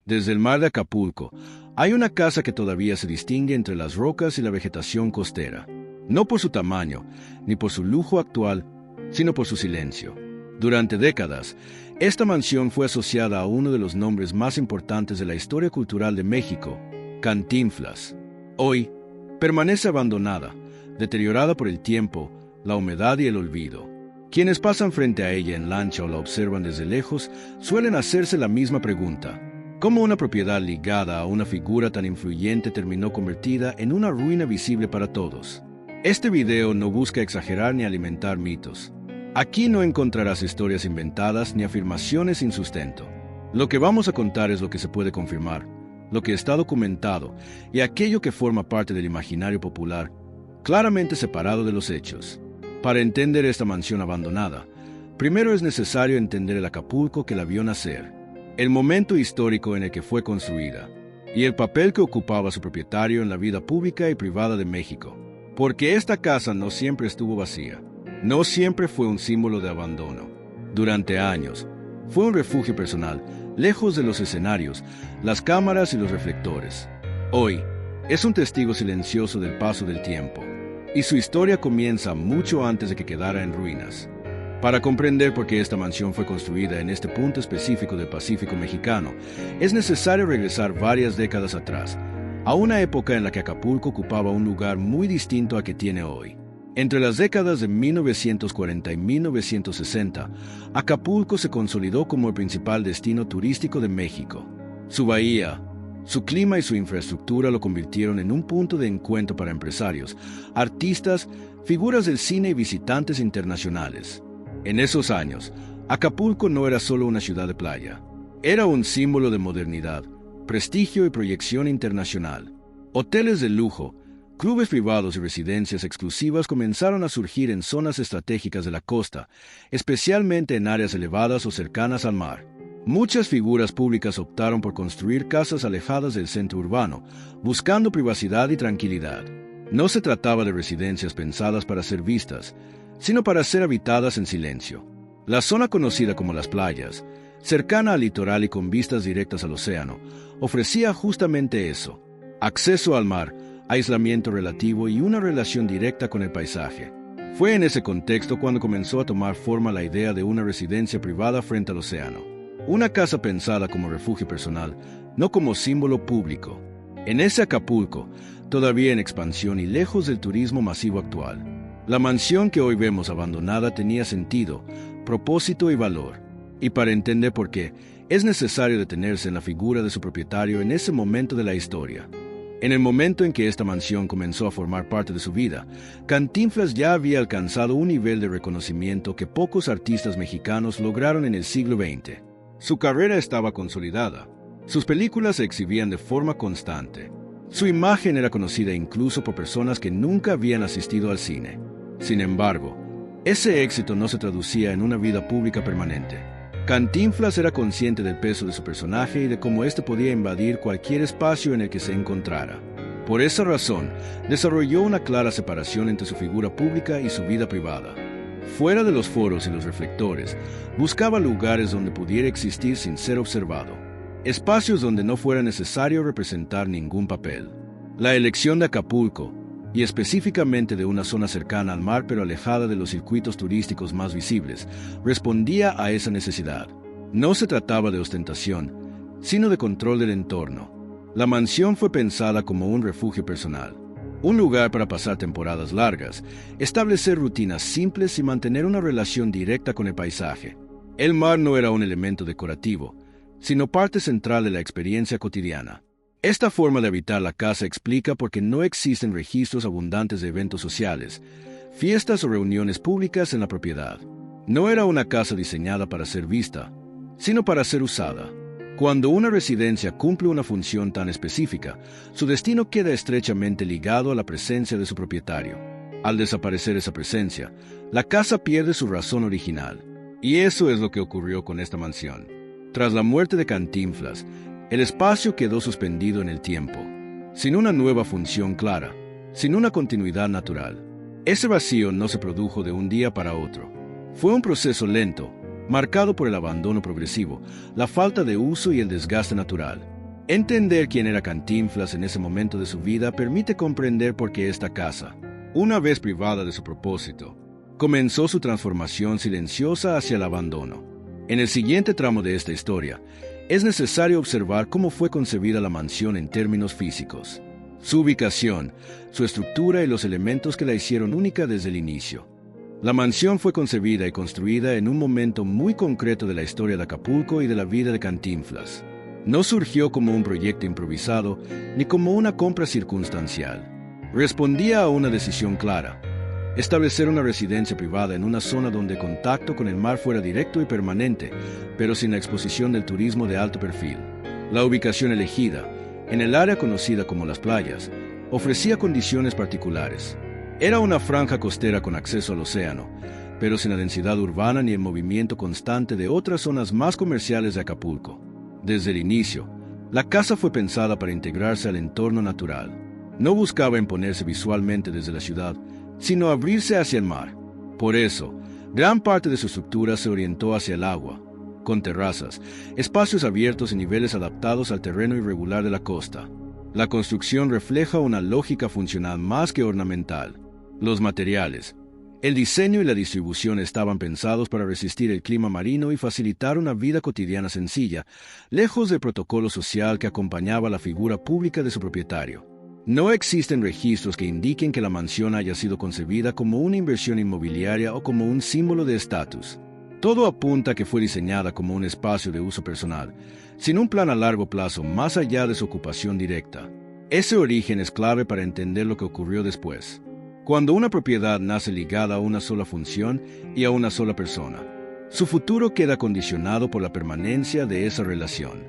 Desde el mar de Acapulco, hay una casa que todavía se distingue entre las rocas y la vegetación costera, no por su tamaño, ni por su lujo actual, sino por su silencio. Durante décadas, esta mansión fue asociada a uno de los nombres más importantes de la historia cultural de México, Cantinflas. Hoy, permanece abandonada, deteriorada por el tiempo, la humedad y el olvido. Quienes pasan frente a ella en lancha o la observan desde lejos suelen hacerse la misma pregunta: ¿cómo una propiedad ligada a una figura tan influyente terminó convertida en una ruina visible para todos? Este video no busca exagerar ni alimentar mitos. Aquí no encontrarás historias inventadas ni afirmaciones sin sustento. Lo que vamos a contar es lo que se puede confirmar, lo que está documentado y aquello que forma parte del imaginario popular, claramente separado de los hechos. Para entender esta mansión abandonada, primero es necesario entender el Acapulco que la vio nacer, el momento histórico en el que fue construida, y el papel que ocupaba su propietario en la vida pública y privada de México. Porque esta casa no siempre estuvo vacía, no siempre fue un símbolo de abandono. Durante años, fue un refugio personal, lejos de los escenarios, las cámaras y los reflectores. Hoy, es un testigo silencioso del paso del tiempo, y su historia comienza mucho antes de que quedara en ruinas. Para comprender por qué esta mansión fue construida en este punto específico del Pacífico mexicano, es necesario regresar varias décadas atrás, a una época en la que Acapulco ocupaba un lugar muy distinto al que tiene hoy. Entre las décadas de 1940 y 1960, Acapulco se consolidó como el principal destino turístico de México. Su bahía, su clima y su infraestructura lo convirtieron en un punto de encuentro para empresarios, artistas, figuras del cine y visitantes internacionales. En esos años, Acapulco no era solo una ciudad de playa. Era un símbolo de modernidad, prestigio y proyección internacional. Hoteles de lujo, clubes privados y residencias exclusivas comenzaron a surgir en zonas estratégicas de la costa, especialmente en áreas elevadas o cercanas al mar. Muchas figuras públicas optaron por construir casas alejadas del centro urbano, buscando privacidad y tranquilidad. No se trataba de residencias pensadas para ser vistas, sino para ser habitadas en silencio. La zona conocida como Las Playas, cercana al litoral y con vistas directas al océano, ofrecía justamente eso: acceso al mar, aislamiento relativo y una relación directa con el paisaje. Fue en ese contexto cuando comenzó a tomar forma la idea de una residencia privada frente al océano. Una casa pensada como refugio personal, no como símbolo público. En ese Acapulco, todavía en expansión y lejos del turismo masivo actual, la mansión que hoy vemos abandonada tenía sentido, propósito y valor. Y para entender por qué, es necesario detenerse en la figura de su propietario en ese momento de la historia. En el momento en que esta mansión comenzó a formar parte de su vida, Cantinflas ya había alcanzado un nivel de reconocimiento que pocos artistas mexicanos lograron en el siglo XX. Su carrera estaba consolidada. Sus películas se exhibían de forma constante. Su imagen era conocida incluso por personas que nunca habían asistido al cine. Sin embargo, ese éxito no se traducía en una vida pública permanente. Cantinflas era consciente del peso de su personaje y de cómo éste podía invadir cualquier espacio en el que se encontrara. Por esa razón, desarrolló una clara separación entre su figura pública y su vida privada. Fuera de los foros y los reflectores, buscaba lugares donde pudiera existir sin ser observado. Espacios donde no fuera necesario representar ningún papel. La elección de Acapulco, y específicamente de una zona cercana al mar pero alejada de los circuitos turísticos más visibles, respondía a esa necesidad. No se trataba de ostentación, sino de control del entorno. La mansión fue pensada como un refugio personal, un lugar para pasar temporadas largas, establecer rutinas simples y mantener una relación directa con el paisaje. El mar no era un elemento decorativo, sino parte central de la experiencia cotidiana. Esta forma de habitar la casa explica por qué no existen registros abundantes de eventos sociales, fiestas o reuniones públicas en la propiedad. No era una casa diseñada para ser vista, sino para ser usada. Cuando una residencia cumple una función tan específica, su destino queda estrechamente ligado a la presencia de su propietario. Al desaparecer esa presencia, la casa pierde su razón original. Y eso es lo que ocurrió con esta mansión. Tras la muerte de Cantinflas, el espacio quedó suspendido en el tiempo, sin una nueva función clara, sin una continuidad natural. Ese vacío no se produjo de un día para otro. Fue un proceso lento, marcado por el abandono progresivo, la falta de uso y el desgaste natural. Entender quién era Cantinflas en ese momento de su vida permite comprender por qué esta casa, una vez privada de su propósito, comenzó su transformación silenciosa hacia el abandono. En el siguiente tramo de esta historia, es necesario observar cómo fue concebida la mansión en términos físicos, su ubicación, su estructura y los elementos que la hicieron única desde el inicio. La mansión fue concebida y construida en un momento muy concreto de la historia de Acapulco y de la vida de Cantinflas. No surgió como un proyecto improvisado ni como una compra circunstancial. Respondía a una decisión clara: establecer una residencia privada en una zona donde el contacto con el mar fuera directo y permanente, pero sin la exposición del turismo de alto perfil. La ubicación elegida, en el área conocida como Las Playas, ofrecía condiciones particulares. Era una franja costera con acceso al océano, pero sin la densidad urbana ni el movimiento constante de otras zonas más comerciales de Acapulco. Desde el inicio, la casa fue pensada para integrarse al entorno natural. No buscaba imponerse visualmente desde la ciudad, sino abrirse hacia el mar. Por eso, gran parte de su estructura se orientó hacia el agua, con terrazas, espacios abiertos y niveles adaptados al terreno irregular de la costa. La construcción refleja una lógica funcional más que ornamental. Los materiales, el diseño y la distribución estaban pensados para resistir el clima marino y facilitar una vida cotidiana sencilla, lejos del protocolo social que acompañaba la figura pública de su propietario. No existen registros que indiquen que la mansión haya sido concebida como una inversión inmobiliaria o como un símbolo de estatus. Todo apunta a que fue diseñada como un espacio de uso personal, sin un plan a largo plazo más allá de su ocupación directa. Ese origen es clave para entender lo que ocurrió después. Cuando una propiedad nace ligada a una sola función y a una sola persona, su futuro queda condicionado por la permanencia de esa relación.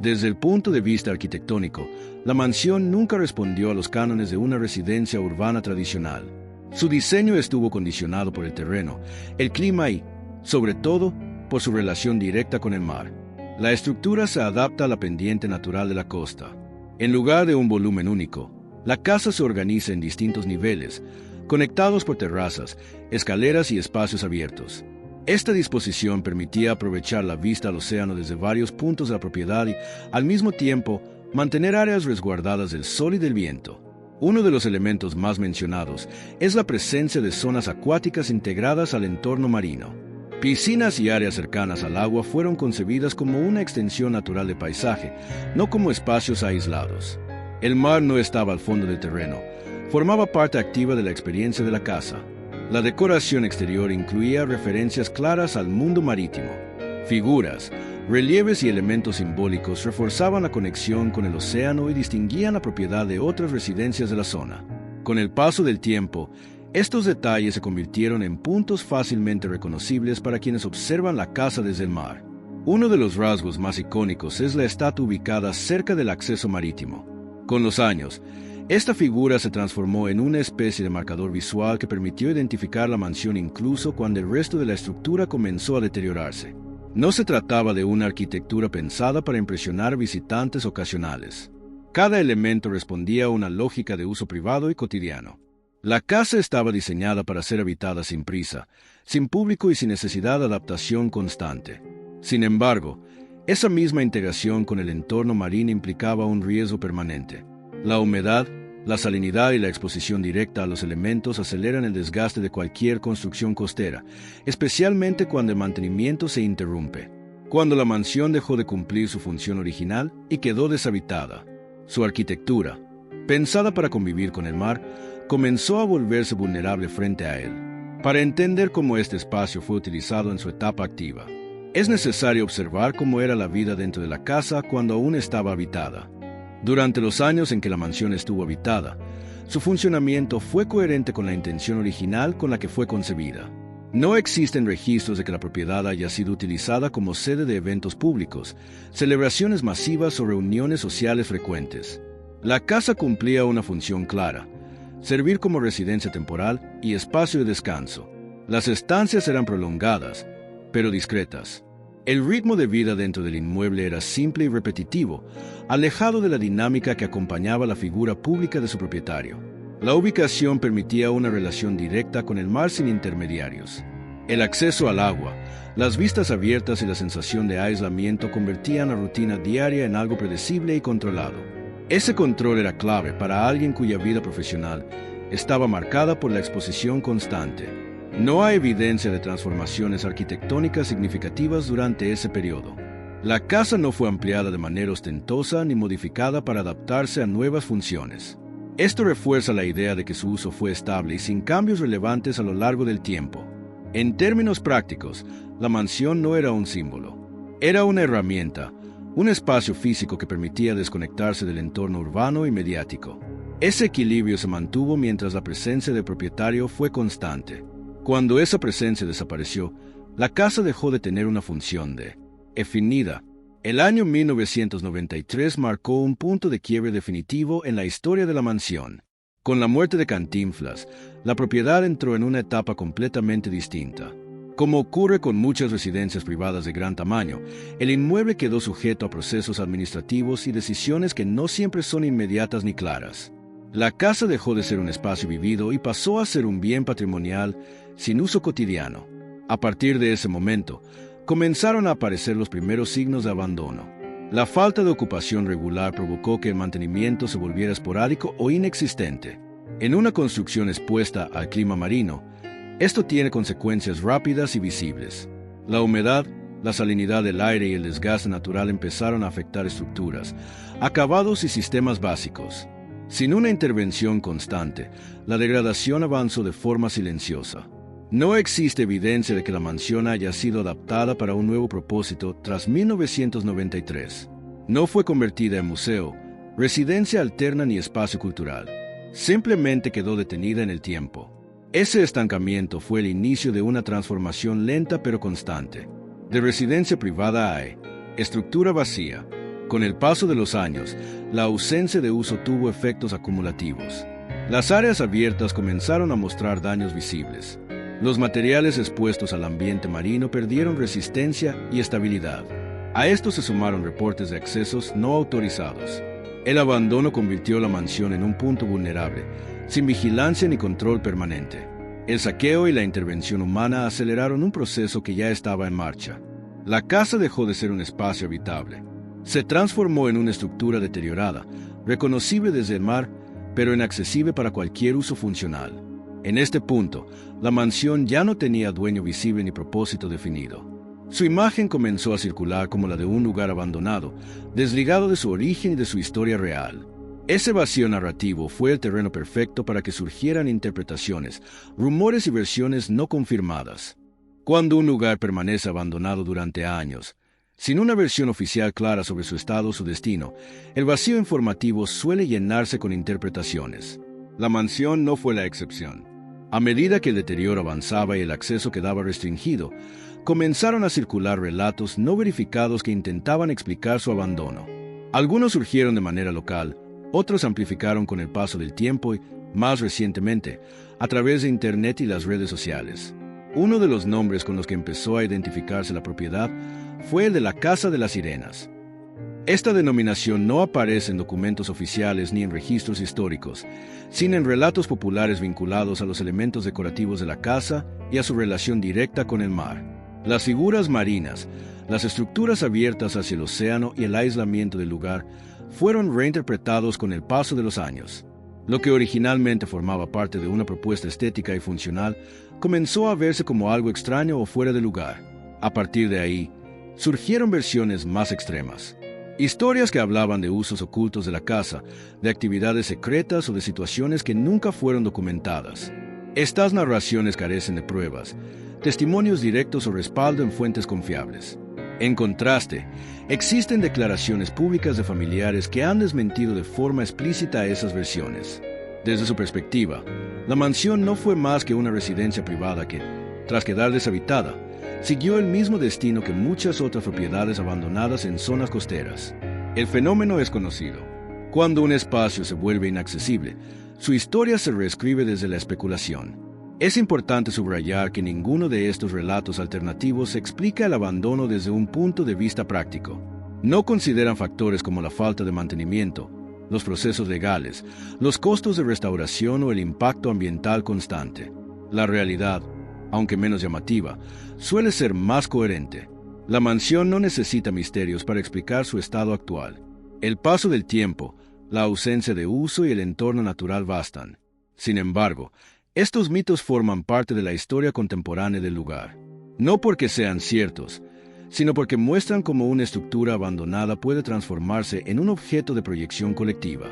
Desde el punto de vista arquitectónico, la mansión nunca respondió a los cánones de una residencia urbana tradicional. Su diseño estuvo condicionado por el terreno, el clima y, sobre todo, por su relación directa con el mar. La estructura se adapta a la pendiente natural de la costa. En lugar de un volumen único, la casa se organiza en distintos niveles, conectados por terrazas, escaleras y espacios abiertos. Esta disposición permitía aprovechar la vista al océano desde varios puntos de la propiedad y, al mismo tiempo, mantener áreas resguardadas del sol y del viento. Uno de los elementos más mencionados es la presencia de zonas acuáticas integradas al entorno marino. Piscinas y áreas cercanas al agua fueron concebidas como una extensión natural del paisaje, no como espacios aislados. El mar no estaba al fondo del terreno, formaba parte activa de la experiencia de la casa. La decoración exterior incluía referencias claras al mundo marítimo. Figuras, relieves y elementos simbólicos reforzaban la conexión con el océano y distinguían la propiedad de otras residencias de la zona. Con el paso del tiempo, estos detalles se convirtieron en puntos fácilmente reconocibles para quienes observan la casa desde el mar. Uno de los rasgos más icónicos es la estatua ubicada cerca del acceso marítimo. Con los años, esta figura se transformó en una especie de marcador visual que permitió identificar la mansión incluso cuando el resto de la estructura comenzó a deteriorarse. No se trataba de una arquitectura pensada para impresionar visitantes ocasionales. Cada elemento respondía a una lógica de uso privado y cotidiano. La casa estaba diseñada para ser habitada sin prisa, sin público y sin necesidad de adaptación constante. Sin embargo, esa misma integración con el entorno marino implicaba un riesgo permanente. La humedad, la salinidad y la exposición directa a los elementos aceleran el desgaste de cualquier construcción costera, especialmente cuando el mantenimiento se interrumpe. Cuando la mansión dejó de cumplir su función original y quedó deshabitada, su arquitectura, pensada para convivir con el mar, comenzó a volverse vulnerable frente a él. Para entender cómo este espacio fue utilizado en su etapa activa, es necesario observar cómo era la vida dentro de la casa cuando aún estaba habitada. Durante los años en que la mansión estuvo habitada, su funcionamiento fue coherente con la intención original con la que fue concebida. No existen registros de que la propiedad haya sido utilizada como sede de eventos públicos, celebraciones masivas o reuniones sociales frecuentes. La casa cumplía una función clara: servir como residencia temporal y espacio de descanso. Las estancias eran prolongadas, pero discretas. El ritmo de vida dentro del inmueble era simple y repetitivo, alejado de la dinámica que acompañaba la figura pública de su propietario. La ubicación permitía una relación directa con el mar sin intermediarios. El acceso al agua, las vistas abiertas y la sensación de aislamiento convertían la rutina diaria en algo predecible y controlado. Ese control era clave para alguien cuya vida profesional estaba marcada por la exposición constante. No hay evidencia de transformaciones arquitectónicas significativas durante ese periodo. La casa no fue ampliada de manera ostentosa ni modificada para adaptarse a nuevas funciones. Esto refuerza la idea de que su uso fue estable y sin cambios relevantes a lo largo del tiempo. En términos prácticos, la mansión no era un símbolo. Era una herramienta, un espacio físico que permitía desconectarse del entorno urbano y mediático. Ese equilibrio se mantuvo mientras la presencia del propietario fue constante. Cuando esa presencia desapareció, la casa dejó de tener una función definida. El año 1993 marcó un punto de quiebre definitivo en la historia de la mansión. Con la muerte de Cantinflas, la propiedad entró en una etapa completamente distinta. Como ocurre con muchas residencias privadas de gran tamaño, el inmueble quedó sujeto a procesos administrativos y decisiones que no siempre son inmediatas ni claras. La casa dejó de ser un espacio vivido y pasó a ser un bien patrimonial sin uso cotidiano. A partir de ese momento, comenzaron a aparecer los primeros signos de abandono. La falta de ocupación regular provocó que el mantenimiento se volviera esporádico o inexistente. En una construcción expuesta al clima marino, esto tiene consecuencias rápidas y visibles. La humedad, la salinidad del aire y el desgaste natural empezaron a afectar estructuras, acabados y sistemas básicos. Sin una intervención constante, la degradación avanzó de forma silenciosa. No existe evidencia de que la mansión haya sido adaptada para un nuevo propósito tras 1993. No fue convertida en museo, residencia alterna ni espacio cultural. Simplemente quedó detenida en el tiempo. Ese estancamiento fue el inicio de una transformación lenta pero constante. De residencia privada a estructura vacía. Con el paso de los años, la ausencia de uso tuvo efectos acumulativos. Las áreas abiertas comenzaron a mostrar daños visibles. Los materiales expuestos al ambiente marino perdieron resistencia y estabilidad. A esto se sumaron reportes de accesos no autorizados. El abandono convirtió la mansión en un punto vulnerable, sin vigilancia ni control permanente. El saqueo y la intervención humana aceleraron un proceso que ya estaba en marcha. La casa dejó de ser un espacio habitable. Se transformó en una estructura deteriorada, reconocible desde el mar, pero inaccesible para cualquier uso funcional. En este punto, la mansión ya no tenía dueño visible ni propósito definido. Su imagen comenzó a circular como la de un lugar abandonado, desligado de su origen y de su historia real. Ese vacío narrativo fue el terreno perfecto para que surgieran interpretaciones, rumores y versiones no confirmadas. Cuando un lugar permanece abandonado durante años, sin una versión oficial clara sobre su estado o su destino, el vacío informativo suele llenarse con interpretaciones. La mansión no fue la excepción. A medida que el deterioro avanzaba y el acceso quedaba restringido, comenzaron a circular relatos no verificados que intentaban explicar su abandono. Algunos surgieron de manera local, otros amplificaron con el paso del tiempo y, más recientemente, a través de Internet y las redes sociales. Uno de los nombres con los que empezó a identificarse la propiedad fue el de la Casa de las Sirenas. Esta denominación no aparece en documentos oficiales ni en registros históricos, sino en relatos populares vinculados a los elementos decorativos de la casa y a su relación directa con el mar. Las figuras marinas, las estructuras abiertas hacia el océano y el aislamiento del lugar fueron reinterpretados con el paso de los años. Lo que originalmente formaba parte de una propuesta estética y funcional comenzó a verse como algo extraño o fuera de lugar. A partir de ahí, surgieron versiones más extremas. Historias que hablaban de usos ocultos de la casa, de actividades secretas o de situaciones que nunca fueron documentadas. Estas narraciones carecen de pruebas, testimonios directos o respaldo en fuentes confiables. En contraste, existen declaraciones públicas de familiares que han desmentido de forma explícita esas versiones. Desde su perspectiva, la mansión no fue más que una residencia privada que, tras quedar deshabitada, siguió el mismo destino que muchas otras propiedades abandonadas en zonas costeras. El fenómeno es conocido. Cuando un espacio se vuelve inaccesible, su historia se reescribe desde la especulación. Es importante subrayar que ninguno de estos relatos alternativos explica el abandono desde un punto de vista práctico. No consideran factores como la falta de mantenimiento, los procesos legales, los costos de restauración o el impacto ambiental constante. La realidad, aunque menos llamativa, suele ser más coherente. La mansión no necesita misterios para explicar su estado actual. El paso del tiempo, la ausencia de uso y el entorno natural bastan. Sin embargo, estos mitos forman parte de la historia contemporánea del lugar. No porque sean ciertos, sino porque muestran cómo una estructura abandonada puede transformarse en un objeto de proyección colectiva.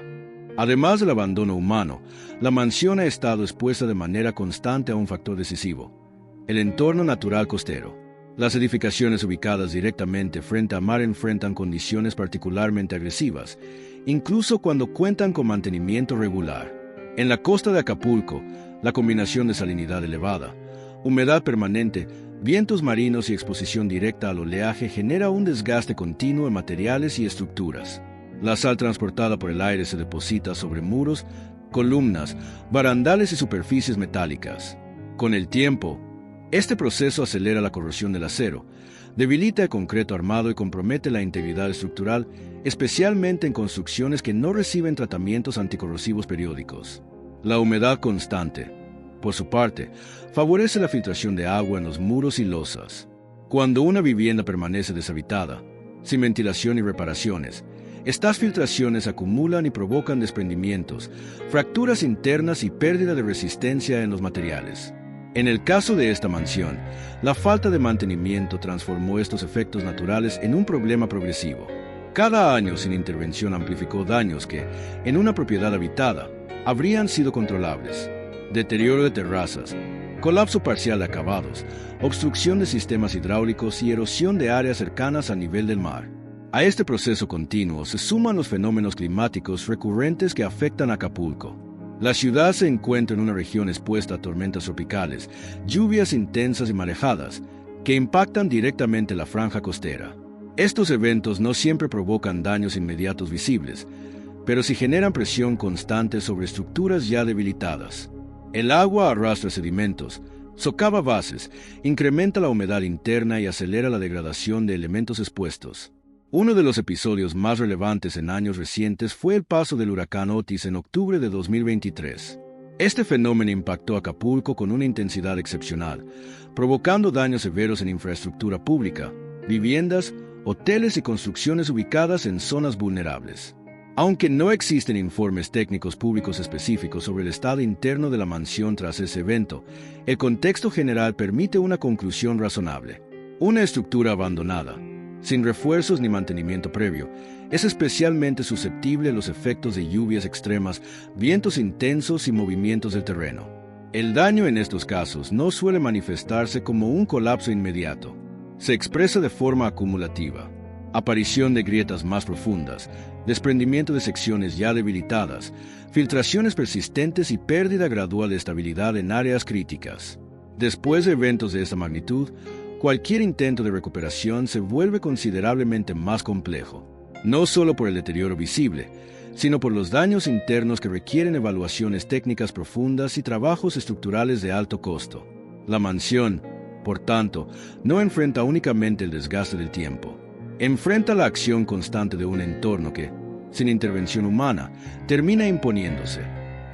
Además del abandono humano, la mansión ha estado expuesta de manera constante a un factor decisivo: el entorno natural costero. Las edificaciones ubicadas directamente frente a mar enfrentan condiciones particularmente agresivas, incluso cuando cuentan con mantenimiento regular. En la costa de Acapulco, la combinación de salinidad elevada, humedad permanente, vientos marinos y exposición directa al oleaje genera un desgaste continuo en materiales y estructuras. La sal transportada por el aire se deposita sobre muros, columnas, barandales y superficies metálicas. Con el tiempo, este proceso acelera la corrosión del acero, debilita el concreto armado y compromete la integridad estructural, especialmente en construcciones que no reciben tratamientos anticorrosivos periódicos. La humedad constante, por su parte, favorece la filtración de agua en los muros y losas. Cuando una vivienda permanece deshabitada, sin ventilación y reparaciones, estas filtraciones acumulan y provocan desprendimientos, fracturas internas y pérdida de resistencia en los materiales. En el caso de esta mansión, la falta de mantenimiento transformó estos efectos naturales en un problema progresivo. Cada año sin intervención amplificó daños que, en una propiedad habitada, habrían sido controlables. Deterioro de terrazas, colapso parcial de acabados, obstrucción de sistemas hidráulicos y erosión de áreas cercanas al nivel del mar. A este proceso continuo se suman los fenómenos climáticos recurrentes que afectan a Acapulco. La ciudad se encuentra en una región expuesta a tormentas tropicales, lluvias intensas y marejadas, que impactan directamente la franja costera. Estos eventos no siempre provocan daños inmediatos visibles, pero sí generan presión constante sobre estructuras ya debilitadas. El agua arrastra sedimentos, socava bases, incrementa la humedad interna y acelera la degradación de elementos expuestos. Uno de los episodios más relevantes en años recientes fue el paso del huracán Otis en octubre de 2023. Este fenómeno impactó a Acapulco con una intensidad excepcional, provocando daños severos en infraestructura pública, viviendas, hoteles y construcciones ubicadas en zonas vulnerables. Aunque no existen informes técnicos públicos específicos sobre el estado interno de la mansión tras ese evento, el contexto general permite una conclusión razonable. Una estructura abandonada, sin refuerzos ni mantenimiento previo, es especialmente susceptible a los efectos de lluvias extremas, vientos intensos y movimientos del terreno. El daño en estos casos no suele manifestarse como un colapso inmediato. Se expresa de forma acumulativa. Aparición de grietas más profundas, desprendimiento de secciones ya debilitadas, filtraciones persistentes y pérdida gradual de estabilidad en áreas críticas. Después de eventos de esta magnitud, cualquier intento de recuperación se vuelve considerablemente más complejo, no solo por el deterioro visible, sino por los daños internos que requieren evaluaciones técnicas profundas y trabajos estructurales de alto costo. La mansión, por tanto, no enfrenta únicamente el desgaste del tiempo. Enfrenta la acción constante de un entorno que, sin intervención humana, termina imponiéndose.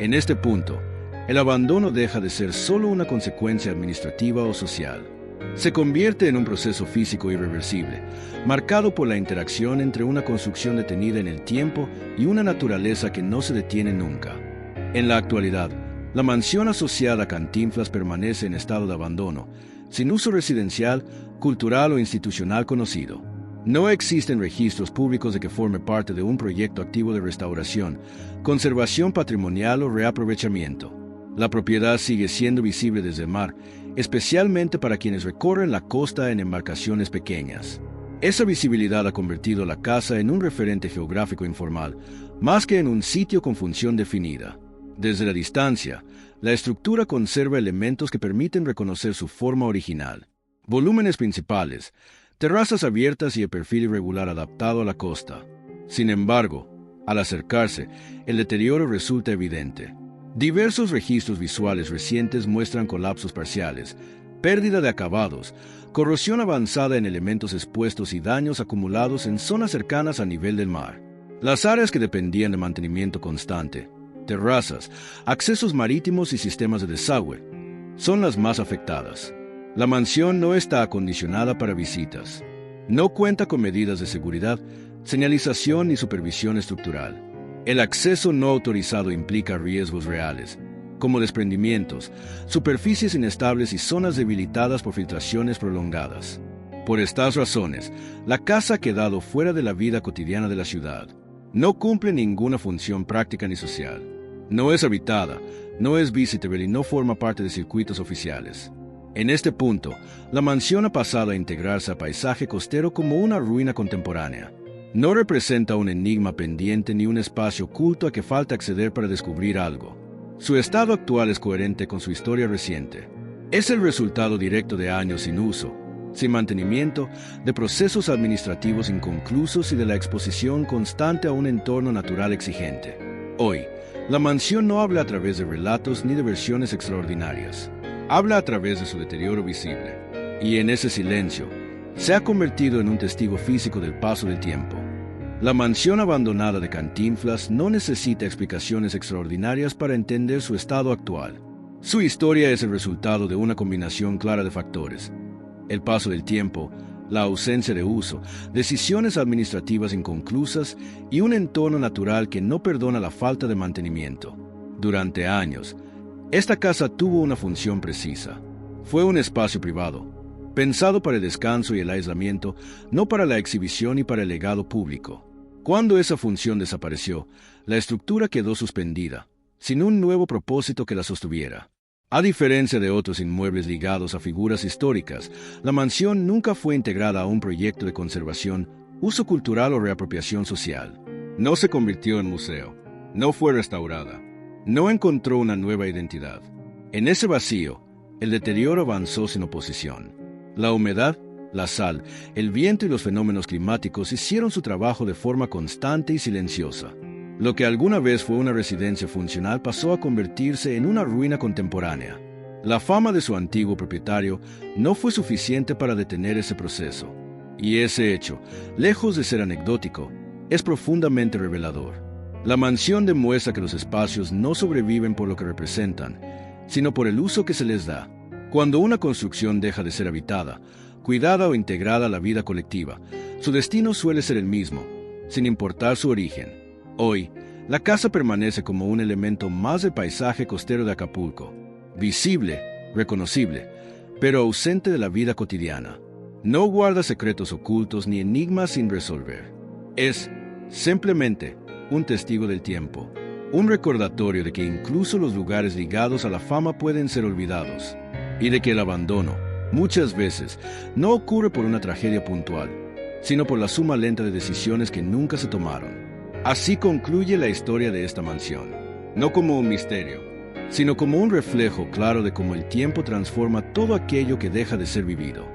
En este punto, el abandono deja de ser solo una consecuencia administrativa o social. Se convierte en un proceso físico irreversible, marcado por la interacción entre una construcción detenida en el tiempo y una naturaleza que no se detiene nunca. En la actualidad, la mansión asociada a Cantinflas permanece en estado de abandono, sin uso residencial, cultural o institucional conocido. No existen registros públicos de que forme parte de un proyecto activo de restauración, conservación patrimonial o reaprovechamiento. La propiedad sigue siendo visible desde el mar, especialmente para quienes recorren la costa en embarcaciones pequeñas. Esa visibilidad ha convertido la casa en un referente geográfico informal, más que en un sitio con función definida. Desde la distancia, la estructura conserva elementos que permiten reconocer su forma original. Volúmenes principales, terrazas abiertas y el perfil irregular adaptado a la costa. Sin embargo, al acercarse, el deterioro resulta evidente. Diversos registros visuales recientes muestran colapsos parciales, pérdida de acabados, corrosión avanzada en elementos expuestos y daños acumulados en zonas cercanas al nivel del mar. Las áreas que dependían de mantenimiento constante, terrazas, accesos marítimos y sistemas de desagüe, son las más afectadas. La mansión no está acondicionada para visitas. No cuenta con medidas de seguridad, señalización ni supervisión estructural. El acceso no autorizado implica riesgos reales, como desprendimientos, superficies inestables y zonas debilitadas por filtraciones prolongadas. Por estas razones, la casa ha quedado fuera de la vida cotidiana de la ciudad. No cumple ninguna función práctica ni social. No es habitada, no es visitable y no forma parte de circuitos oficiales. En este punto, la mansión ha pasado a integrarse al paisaje costero como una ruina contemporánea. No representa un enigma pendiente ni un espacio oculto a que falta acceder para descubrir algo. Su estado actual es coherente con su historia reciente. Es el resultado directo de años sin uso, sin mantenimiento, de procesos administrativos inconclusos y de la exposición constante a un entorno natural exigente. Hoy, la mansión no habla a través de relatos ni de versiones extraordinarias. Habla a través de su deterioro visible. Y en ese silencio, se ha convertido en un testigo físico del paso del tiempo. La mansión abandonada de Cantinflas no necesita explicaciones extraordinarias para entender su estado actual. Su historia es el resultado de una combinación clara de factores: el paso del tiempo, la ausencia de uso, decisiones administrativas inconclusas y un entorno natural que no perdona la falta de mantenimiento. Durante años, esta casa tuvo una función precisa. Fue un espacio privado, pensado para el descanso y el aislamiento, no para la exhibición y para el legado público. Cuando esa función desapareció, la estructura quedó suspendida, sin un nuevo propósito que la sostuviera. A diferencia de otros inmuebles ligados a figuras históricas, la mansión nunca fue integrada a un proyecto de conservación, uso cultural o reapropiación social. No se convirtió en museo, no fue restaurada, no encontró una nueva identidad. En ese vacío, el deterioro avanzó sin oposición. La humedad, la sal, el viento y los fenómenos climáticos hicieron su trabajo de forma constante y silenciosa. Lo que alguna vez fue una residencia funcional pasó a convertirse en una ruina contemporánea. La fama de su antiguo propietario no fue suficiente para detener ese proceso. Y ese hecho, lejos de ser anecdótico, es profundamente revelador. La mansión demuestra que los espacios no sobreviven por lo que representan, sino por el uso que se les da. Cuando una construcción deja de ser habitada, cuidada o integrada a la vida colectiva, su destino suele ser el mismo, sin importar su origen. Hoy, la casa permanece como un elemento más del paisaje costero de Acapulco, visible, reconocible, pero ausente de la vida cotidiana. No guarda secretos ocultos ni enigmas sin resolver. Es, simplemente, un testigo del tiempo, un recordatorio de que incluso los lugares ligados a la fama pueden ser olvidados, y de que el abandono, muchas veces, no ocurre por una tragedia puntual, sino por la suma lenta de decisiones que nunca se tomaron. Así concluye la historia de esta mansión, no como un misterio, sino como un reflejo claro de cómo el tiempo transforma todo aquello que deja de ser vivido.